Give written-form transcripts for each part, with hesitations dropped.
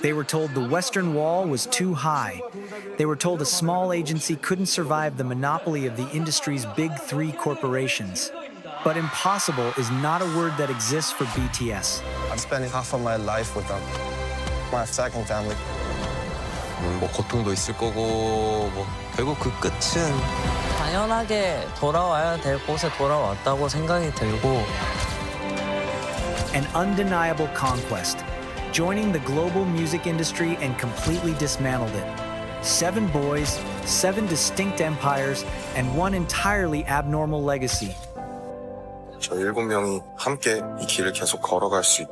They were told the Western Wall was too high. They were told a small agency couldn't survive the monopoly of the industry's big three corporations. But impossible is not a word that exists for BTS. I'm spending half of my life with them. My second family. 뭐 고통도 있을 거고 뭐 결국 그 끝은 당연하게 돌아와야 될 곳에 돌아왔다고 생각이 들고 An undeniable conquest, joining the global music industry and completely dismantled it. 7 boys, 7 distinct empires, and one entirely abnormal legacy. 저 7명이 함께 이 길을 계속 걸어갈 수 있.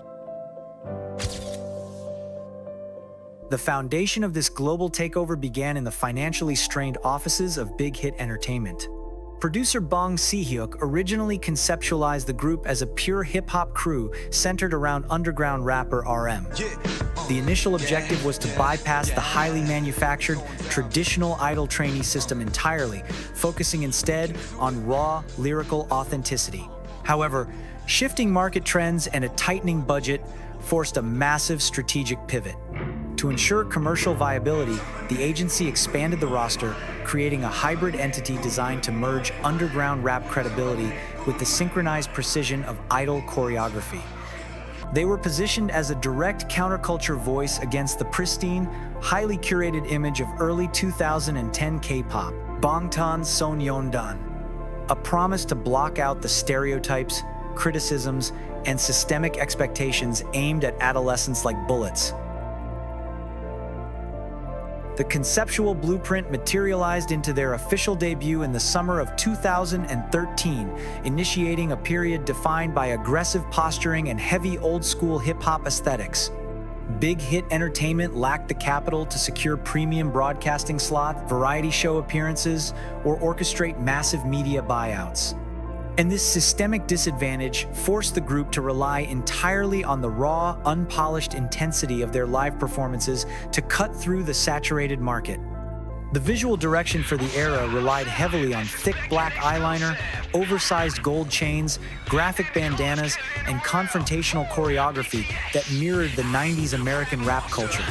The foundation of this global takeover began in the financially strained offices of Big Hit Entertainment. Producer Bong Si-hyuk originally conceptualized the group as a pure hip-hop crew centered around underground rapper RM. The initial objective was to bypass the highly manufactured, traditional idol trainee system entirely, focusing instead on raw, lyrical authenticity. However, shifting market trends and a tightening budget forced a massive strategic pivot. To ensure commercial viability, the agency expanded the roster, creating a hybrid entity designed to merge underground rap credibility with the synchronized precision of idol choreography. They were positioned as a direct counterculture voice against the pristine, highly curated image of early 2010 K-pop, Bangtan Sonyeondan, a promise to block out the stereotypes, criticisms, and systemic expectations aimed at adolescents like bullets. The conceptual blueprint materialized into their official debut in the summer of 2013, initiating a period defined by aggressive posturing and heavy old-school hip-hop aesthetics. Big Hit Entertainment lacked the capital to secure premium broadcasting slot, variety show appearances, or orchestrate massive media buyouts. And this systemic disadvantage forced the group to rely entirely on the raw, unpolished intensity of their live performances to cut through the saturated market. The visual direction for the era relied heavily on thick black eyeliner, oversized gold chains, graphic bandanas, and confrontational choreography that mirrored the 90s American rap culture.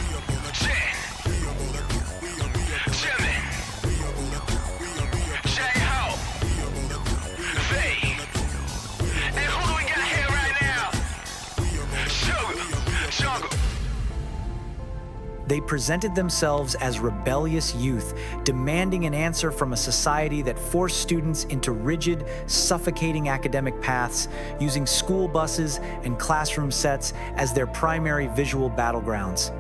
They presented themselves as rebellious youth, demanding an answer from a society that forced students into rigid, suffocating academic paths, using school buses and classroom sets as their primary visual battlegrounds.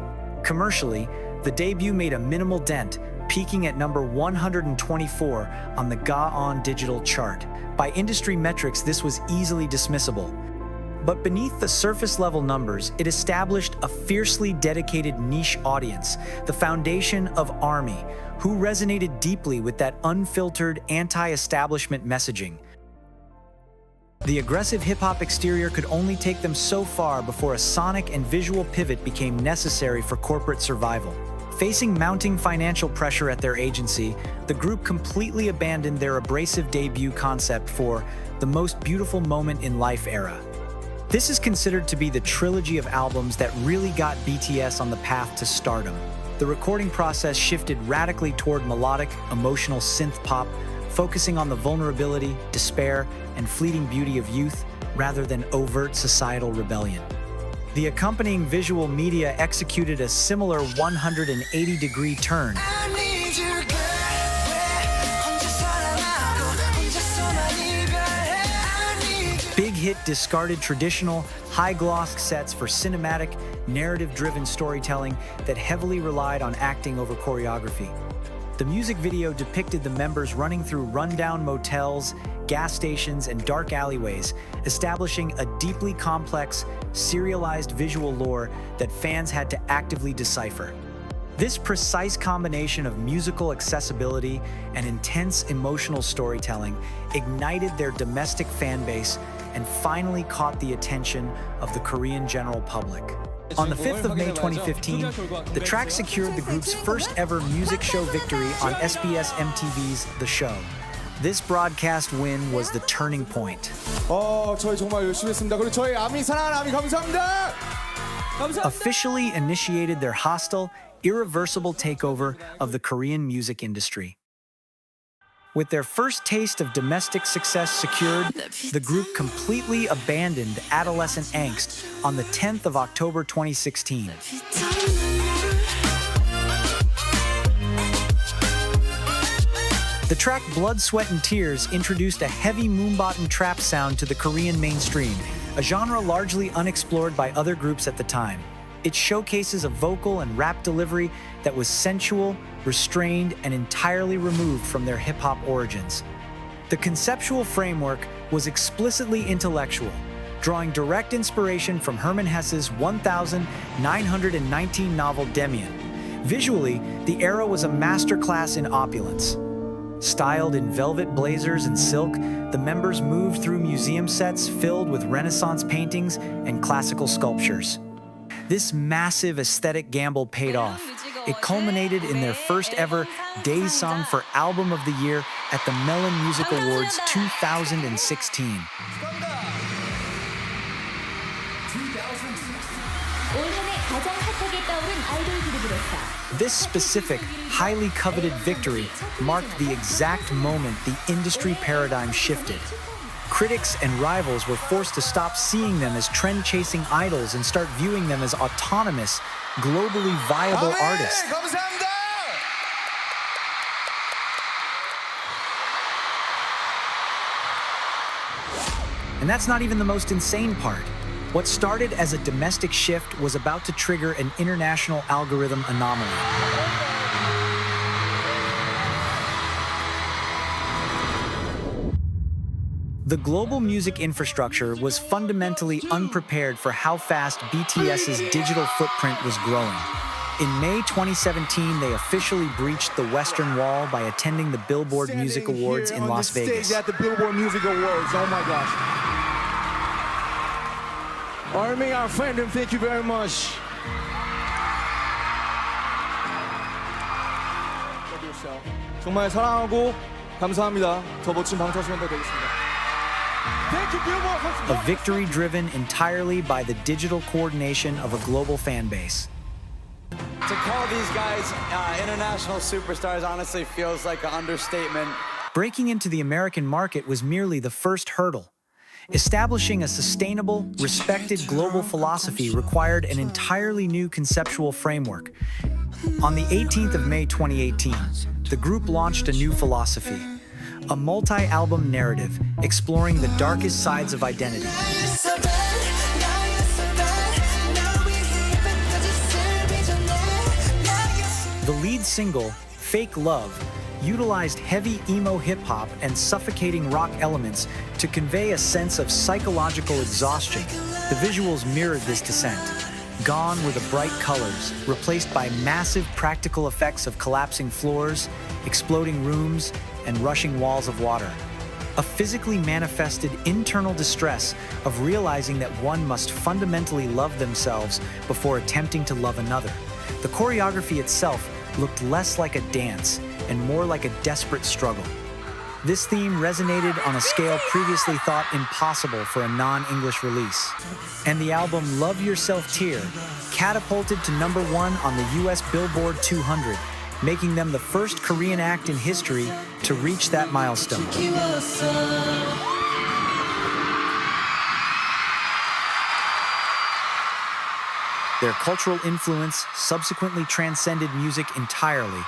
Commercially, the debut made a minimal dent, peaking at number 124 on the Gaon digital chart. By industry metrics, this was easily dismissible. But beneath the surface-level numbers, it established a fiercely dedicated niche audience, the foundation of ARMY, who resonated deeply with that unfiltered, anti-establishment messaging. The aggressive hip-hop exterior could only take them so far before a sonic and visual pivot became necessary for corporate survival. Facing mounting financial pressure at their agency, the group completely abandoned their abrasive debut concept for the most beautiful moment in life era. This is considered to be the trilogy of albums that really got BTS on the path to stardom. The recording process shifted radically toward melodic, emotional synth pop, focusing on the vulnerability, despair, and fleeting beauty of youth rather than overt societal rebellion. The accompanying visual media executed a similar 180-degree turn. Big Hit discarded traditional, high-gloss sets for cinematic, narrative-driven storytelling that heavily relied on acting over choreography. The music video depicted the members running through rundown motels, gas stations, and dark alleyways, establishing a deeply complex, serialized visual lore that fans had to actively decipher. This precise combination of musical accessibility and intense emotional storytelling ignited their domestic fan base and finally caught the attention of the Korean general public. On the 5th of May 2015, the track secured the group's first ever music show victory on SBS MTV's The Show. This broadcast win was the turning point. 저희 정말 열심히 했습니다. 그리고 저희 아미 사랑하는 아미 감사합니다. officially initiated their hostile, irreversible takeover of the Korean music industry. With their first taste of domestic success secured, the group completely abandoned adolescent angst on the 10th of October 2016. The track Blood, Sweat and Tears introduced a heavy moombot trap sound to the Korean mainstream, a genre largely unexplored by other groups at the time. It showcases a vocal and rap delivery that was sensual, restrained, and entirely removed from their hip-hop origins. The conceptual framework was explicitly intellectual, drawing direct inspiration from Hermann Hesse's 1919 novel Demian. Visually, the era was a masterclass in opulence. Styled in velvet blazers and silk, the members moved through museum sets filled with Renaissance paintings and classical sculptures. This massive aesthetic gamble paid off. It culminated in their first ever Daesang for Album of the Year at the Melon Music Awards 2016. This specific, highly coveted victory marked the exact moment the industry paradigm shifted. Critics and rivals were forced to stop seeing them as trend-chasing idols and start viewing them as autonomous, globally viable artists. And that's not even the most insane part. What started as a domestic shift was about to trigger an international algorithm anomaly. The global music infrastructure was fundamentally unprepared for how fast BTS's digital footprint was growing. In May 2017, they officially breached the Western Wall by attending the Billboard Music Awards in Las Vegas. At the Billboard Music Awards, oh my gosh. Army, our friend, and thank you very much. 정말 사랑하고 감사합니다. 더 멋진 방탄소년단 되겠습니다. A victory driven entirely by the digital coordination of a global fan base. To call these guys international superstars honestly feels like an understatement. Breaking into the American market was merely the first hurdle. Establishing a sustainable, respected global philosophy required an entirely new conceptual framework. On the 18th of May 2018, the group launched a new philosophy, a multi-album narrative exploring the darkest sides of identity. The lead single, Fake Love, utilized heavy emo hip-hop and suffocating rock elements to convey a sense of psychological exhaustion. The visuals mirrored this descent. Gone were the bright colors, replaced by massive practical effects of collapsing floors, exploding rooms, and rushing walls of water. A physically manifested internal distress of realizing that one must fundamentally love themselves before attempting to love another. The choreography itself looked less like a dance and more like a desperate struggle. This theme resonated on a scale previously thought impossible for a non-English release. And the album Love Yourself Tear catapulted to #1 on the US Billboard 200, making them the first Korean act in history to reach that milestone. Their cultural influence subsequently transcended music entirely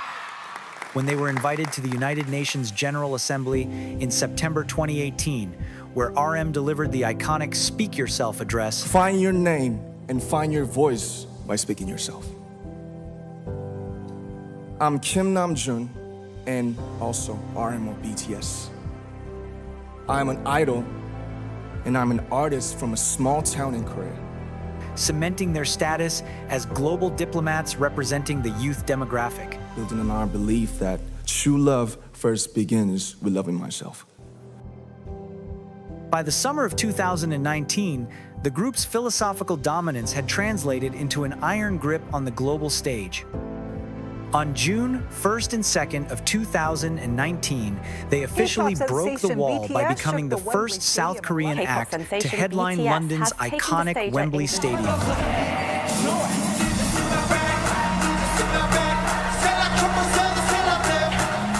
when they were invited to the United Nations General Assembly in September 2018, where RM delivered the iconic Speak Yourself address. Find your name and find your voice by speaking yourself. I'm Kim Namjoon and also RM of BTS. I'm an idol and I'm an artist from a small town in Korea. Cementing their status as global diplomats representing the youth demographic. Building on our belief that true love first begins with loving myself. By the summer of 2019, the group's philosophical dominance had translated into an iron grip on the global stage. On June 1st and 2nd of 2019, they officially broke the wall by becoming the first South Korean act to headline London's iconic Wembley Stadium.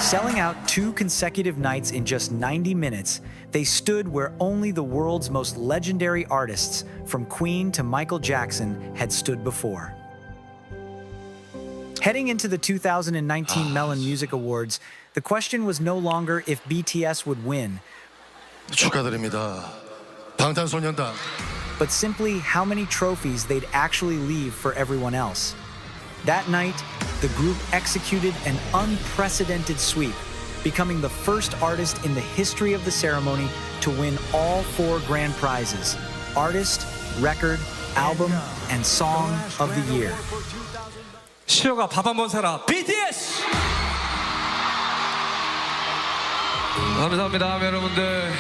Selling out 2 consecutive nights in just 90 minutes, they stood where only the world's most legendary artists, from Queen to Michael Jackson, had stood before. Heading into the 2019 Melon Music Awards, the question was no longer if BTS would win, 축하드립니다. 방탄소년단. but simply how many trophies they'd actually leave for everyone else. That night, the group executed an unprecedented sweep, becoming the first artist in the history of the ceremony to win all 4 grand prizes: Artist, Record, Album, and Song of the Year. 시호가 밥 한번 사라. BTS! 감사합니다, 여러분들.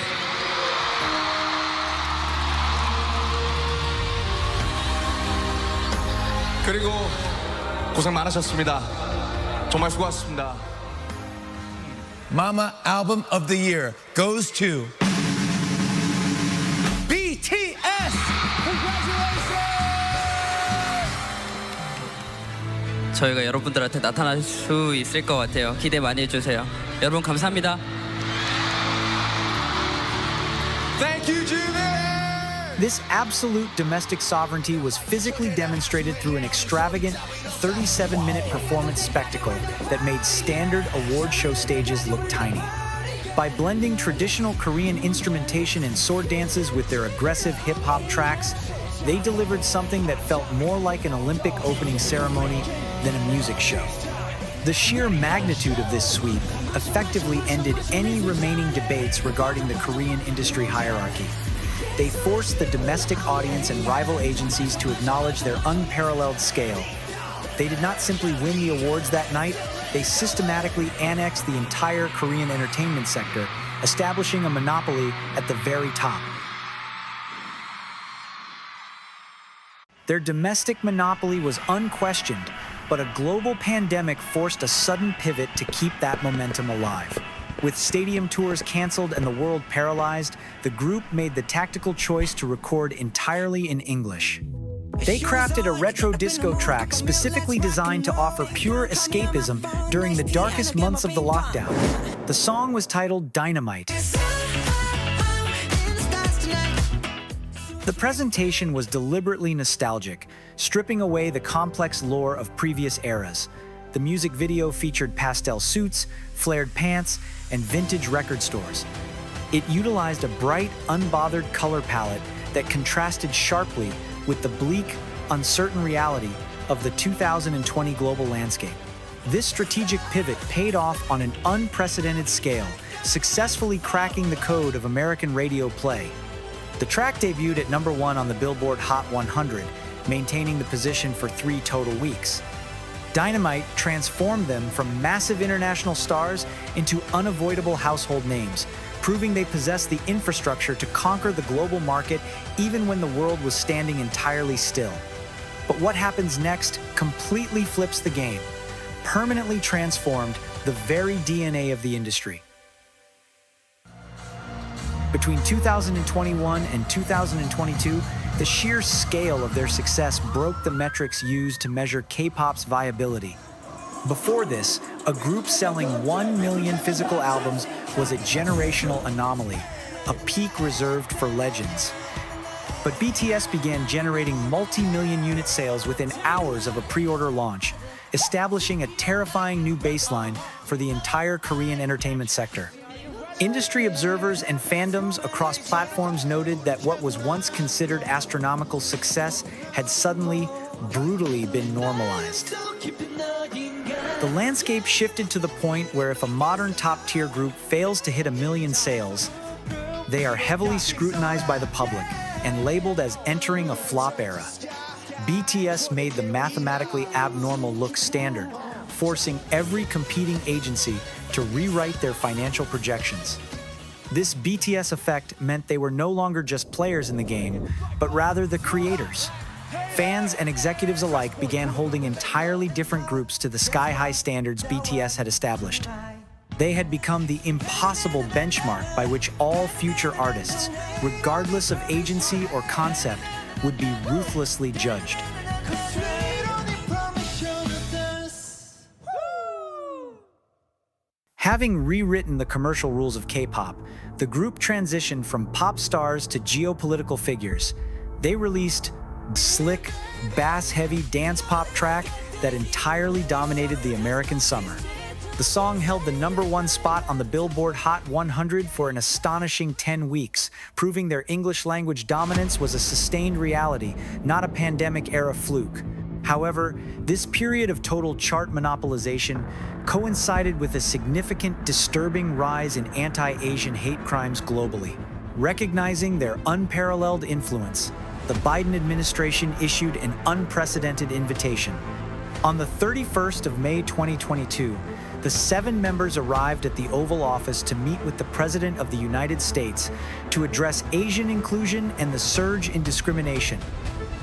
그리고 고생 많으셨습니다. 정말 수고하셨습니다. Mama Album of the Year goes to BTS! 저희가 여러분들한테 나타날 수 있을 것 같아요. 기대 많이 해주세요. 여러분 감사합니다. Thank you, Jimin! This absolute domestic sovereignty was physically demonstrated through an extravagant 37-minute performance spectacle that made standard award show stages look tiny. By blending traditional Korean instrumentation and sword dances with their aggressive hip-hop tracks, they delivered something that felt more like an Olympic opening ceremony than a music show. The sheer magnitude of this sweep effectively ended any remaining debates regarding the Korean industry hierarchy. They forced the domestic audience and rival agencies to acknowledge their unparalleled scale. They did not simply win the awards that night, they systematically annexed the entire Korean entertainment sector, establishing a monopoly at the very top. Their domestic monopoly was unquestioned, but a global pandemic forced a sudden pivot to keep that momentum alive. With stadium tours canceled and the world paralyzed, the group made the tactical choice to record entirely in English. They crafted a retro disco track specifically designed to offer pure escapism during the darkest months of the lockdown. The song was titled Dynamite. The presentation was deliberately nostalgic, stripping away the complex lore of previous eras. The music video featured pastel suits, flared pants, and vintage record stores. It utilized a bright, unbothered color palette that contrasted sharply with the bleak, uncertain reality of the 2020 global landscape. This strategic pivot paid off on an unprecedented scale, successfully cracking the code of American radio play. The track debuted at #1 on the Billboard Hot 100, maintaining the position for 3 total weeks. Dynamite transformed them from massive international stars into unavoidable household names, proving they possessed the infrastructure to conquer the global market even when the world was standing entirely still. But what happens next completely flips the game, permanently transformed the very DNA of the industry. Between 2021 and 2022, the sheer scale of their success broke the metrics used to measure K-pop's viability. Before this, a group selling 1 million physical albums was a generational anomaly, a peak reserved for legends. But BTS began generating multi-million unit sales within hours of a pre-order launch, establishing a terrifying new baseline for the entire Korean entertainment sector. Industry observers and fandoms across platforms noted that what was once considered astronomical success had suddenly, brutally been normalized. The landscape shifted to the point where if a modern top-tier group fails to hit 1 million sales, they are heavily scrutinized by the public and labeled as entering a flop era. BTS made the mathematically abnormal look standard, forcing every competing agency to rewrite their financial projections. This BTS effect meant they were no longer just players in the game, but rather the creators. Fans and executives alike began holding entirely different groups to the sky-high standards BTS had established. They had become the impossible benchmark by which all future artists, regardless of agency or concept, would be ruthlessly judged. Having rewritten the commercial rules of K-pop, the group transitioned from pop stars to geopolitical figures. They released a slick, bass-heavy dance pop track that entirely dominated the American summer. The song held the #1 spot on the Billboard Hot 100 for an astonishing 10 weeks, proving their English language dominance was a sustained reality, not a pandemic-era fluke. However, this period of total chart monopolization coincided with a significant, disturbing rise in anti-Asian hate crimes globally. Recognizing their unparalleled influence, the Biden administration issued an unprecedented invitation. On the 31st of May 2022, the 7 members arrived at the Oval Office to meet with the President of the United States to address Asian inclusion and the surge in discrimination.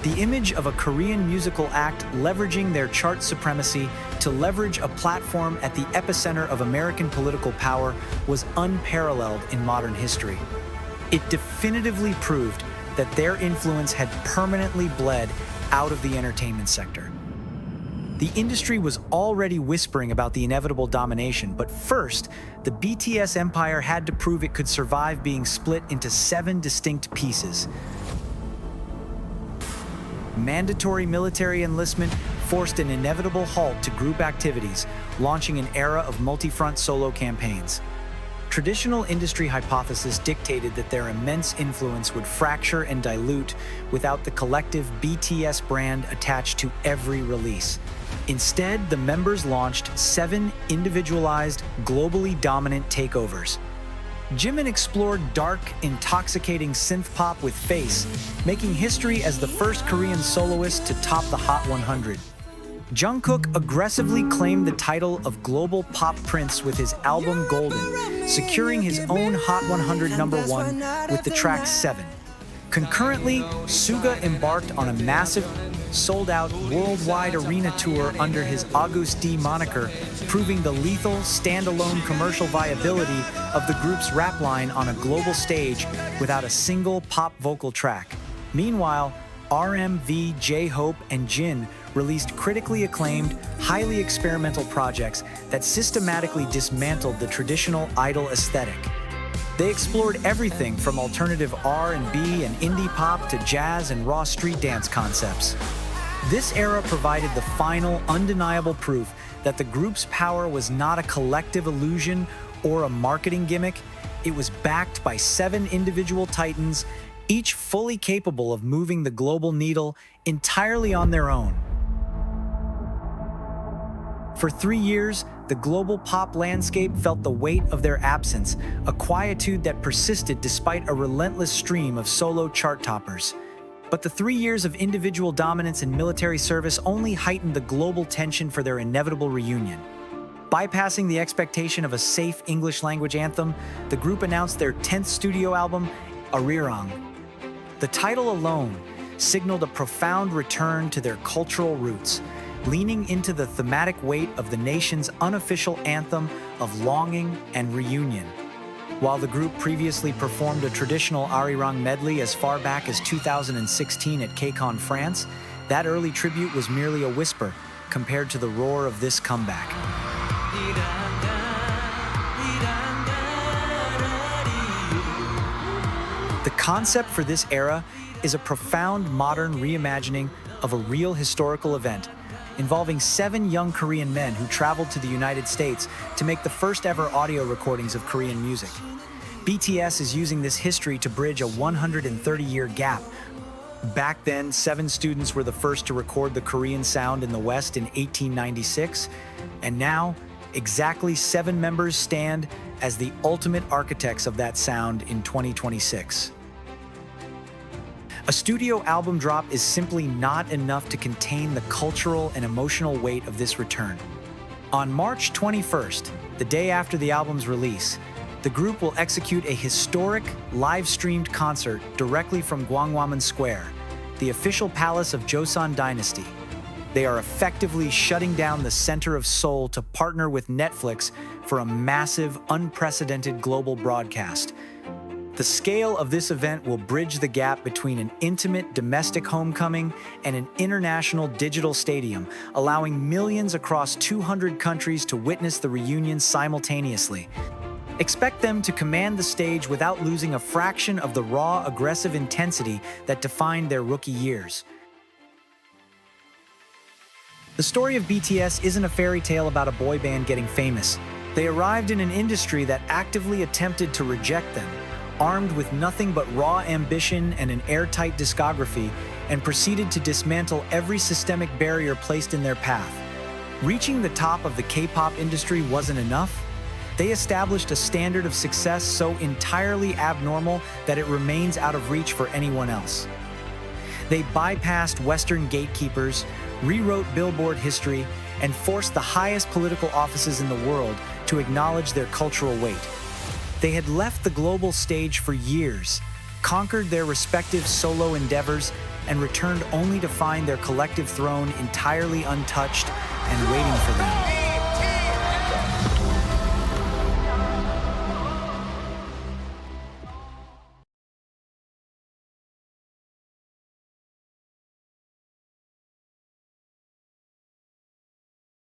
The image of a Korean musical act leveraging their chart supremacy to leverage a platform at the epicenter of American political power was unparalleled in modern history. It definitively proved that their influence had permanently bled out of the entertainment sector. The industry was already whispering about the inevitable domination, but first, the BTS empire had to prove it could survive being split into 7 distinct pieces. Mandatory military enlistment forced an inevitable halt to group activities, launching an era of multi-front solo campaigns. Traditional industry hypothesis dictated that their immense influence would fracture and dilute without the collective BTS brand attached to every release. Instead, the members launched 7 individualized, globally dominant takeovers. Jimin explored dark, intoxicating synth-pop with Face, making history as the first Korean soloist to top the Hot 100. Jungkook aggressively claimed the title of global pop prince with his album Golden, securing his own Hot 100 #1 with the track 7. Concurrently, Suga embarked on a massive, sold-out worldwide arena tour under his August D moniker, proving the lethal, standalone commercial viability of the group's rap line on a global stage without a single pop vocal track. Meanwhile, RMV, JHope, and Jin released critically acclaimed, highly experimental projects that systematically dismantled the traditional idol aesthetic. They explored everything from alternative R&B and indie pop to jazz and raw street dance concepts. This era provided the final, undeniable proof that the group's power was not a collective illusion or a marketing gimmick. It was backed by 7 individual titans, each fully capable of moving the global needle entirely on their own. For 3 years, the global pop landscape felt the weight of their absence, a quietude that persisted despite a relentless stream of solo chart toppers. But the 3 years of individual dominance and military service only heightened the global tension for their inevitable reunion. Bypassing the expectation of a safe English language anthem, the group announced their 10th studio album, Arirang. The title alone signaled a profound return to their cultural roots, leaning into the thematic weight of the nation's unofficial anthem of longing and reunion. While the group previously performed a traditional Arirang medley as far back as 2016 at KCON France, that early tribute was merely a whisper compared to the roar of this comeback. The concept for this era is a profound modern reimagining of a real historical event, involving 7 young Korean men who traveled to the United States to make the first ever audio recordings of Korean music. BTS is using this history to bridge a 130-year gap. Back then, 7 students were the first to record the Korean sound in the West in 1896, and now, exactly 7 members stand as the ultimate architects of that sound in 2026. A studio album drop is simply not enough to contain the cultural and emotional weight of this return. On March 21st, the day after the album's release, the group will execute a historic, live-streamed concert directly from Gwanghwamun Square, the official palace of Joseon Dynasty. They are effectively shutting down the center of Seoul to partner with Netflix for a massive, unprecedented global broadcast. The scale of this event will bridge the gap between an intimate domestic homecoming and an international digital stadium, allowing millions across 200 countries to witness the reunion simultaneously. Expect them to command the stage without losing a fraction of the raw, aggressive intensity that defined their rookie years. The story of BTS isn't a fairy tale about a boy band getting famous. They arrived in an industry that actively attempted to reject them, armed with nothing but raw ambition and an airtight discography, and proceeded to dismantle every systemic barrier placed in their path. Reaching the top of the K-pop industry wasn't enough. They established a standard of success so entirely abnormal that it remains out of reach for anyone else. They bypassed Western gatekeepers, rewrote Billboard history, and forced the highest political offices in the world to acknowledge their cultural weight. They had left the global stage for years, conquered their respective solo endeavors, and returned only to find their collective throne entirely untouched and waiting